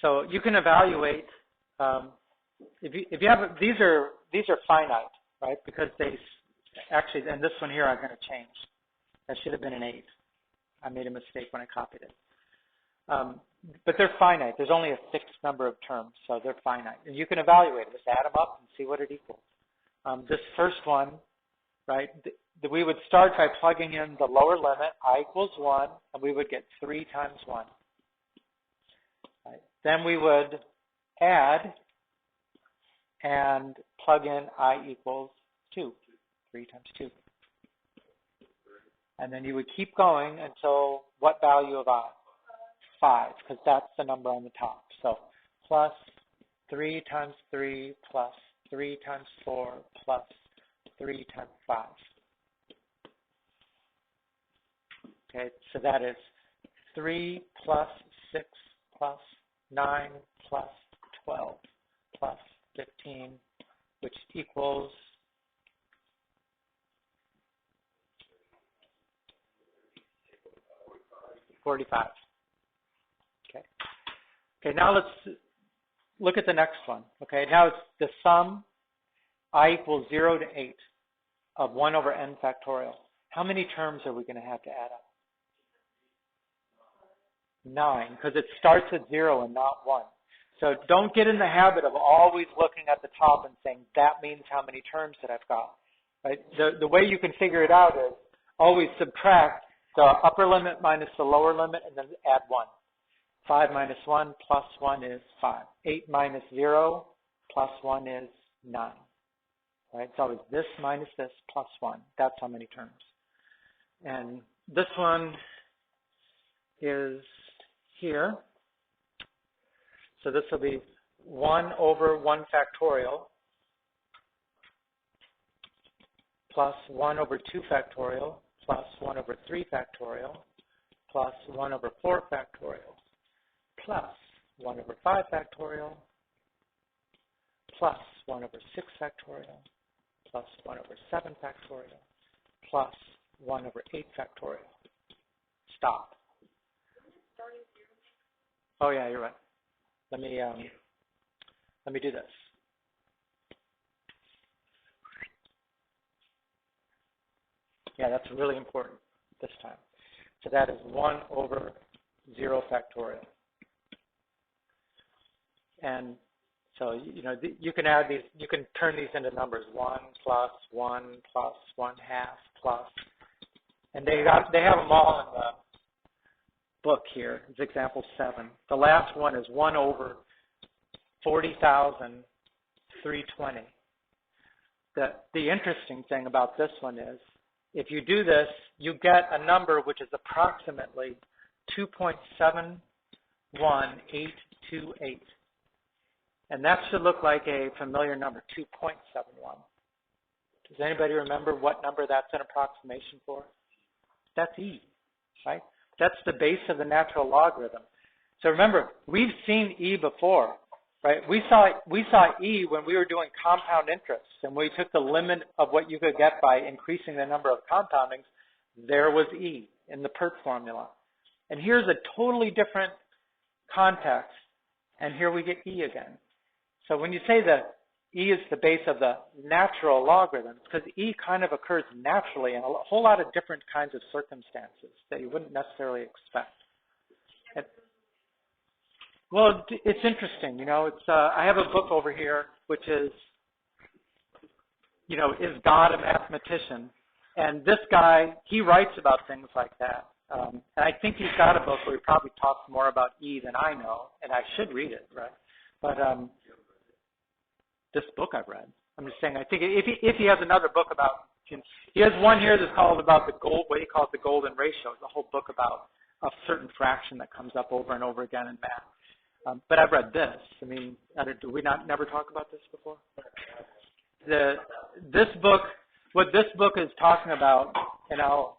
So you can evaluate, if you have, these are finite, right? Because they, actually, and this one here I'm going to change. That should have been an 8. I made a mistake when I copied it. But they're finite. There's only a fixed number of terms, so they're finite. And you can evaluate it. Just add them up and see what it equals. This first one, right, we would start by plugging in the lower limit, I equals 1, and we would get 3 times 1. Right. Then we would add and plug in I equals 2, 3 times 2. And then you would keep going until what value of I? 5, because that's the number on the top. So plus 3 times 3 plus 3 times 4 plus 3 times 5. Okay, so that is 3 plus 6 plus 9 plus 12 plus 15, which equals 45. Okay. Okay, now let's look at the next one. Okay, now it's the sum I equals 0 to 8 of 1 over n factorial. How many terms are we going to have to add up? 9, because it starts at 0 and not 1. So don't get in the habit of always looking at the top and saying, that means how many terms that I've got. Right? The way you can figure it out is always subtract the upper limit minus the lower limit and then add 1. 5 minus 1 plus 1 is 5. 8 minus 0 plus 1 is 9. Right? It's always this minus this plus 1. That's how many terms. And this one is here. So this will be 1 over 1 factorial plus 1 over 2 factorial plus 1 over 3 factorial plus 1 over 4 factorial plus 1 over 5 factorial plus 1 over 6 factorial plus 1 over 7 factorial plus 1 over 8 factorial. Stop. Oh yeah, you're right. Let me do this. Yeah, that's really important this time. So that is 1 over 0 factorial. And so, you know, you can add these, you can turn these into numbers. 1 plus 1 plus 1 half plus. And they have them all in the book here. It's example 7. The last one is 1 over 40,320. The interesting thing about this one is, if you do this, you get a number which is approximately 2.71828. And that should look like a familiar number, 2.71. Does anybody remember what number that's an approximation for? That's E, right? That's the base of the natural logarithm. So remember, we've seen E before, right? We saw E when we were doing compound interest, and we took the limit of what you could get by increasing the number of compoundings. There was E in the PERT formula. And here's a totally different context, and here we get E again. So when you say that E is the base of the natural logarithm, it's because E kind of occurs naturally in a whole lot of different kinds of circumstances that you wouldn't necessarily expect. Well, it's interesting. You know, it's I have a book over here which is, you know, Is God a Mathematician? And this guy, he writes about things like that. And I think he's got a book where he probably talks more about E than I know, and I should read it, right? But this book I've read. I'm just saying, I think if he has another book about, he has one here that's called about the what he calls the golden ratio. It's a whole book about a certain fraction that comes up over and over again in math. But I've read this. I mean, do we never talk about this before? This book, what this book is talking about, and I'll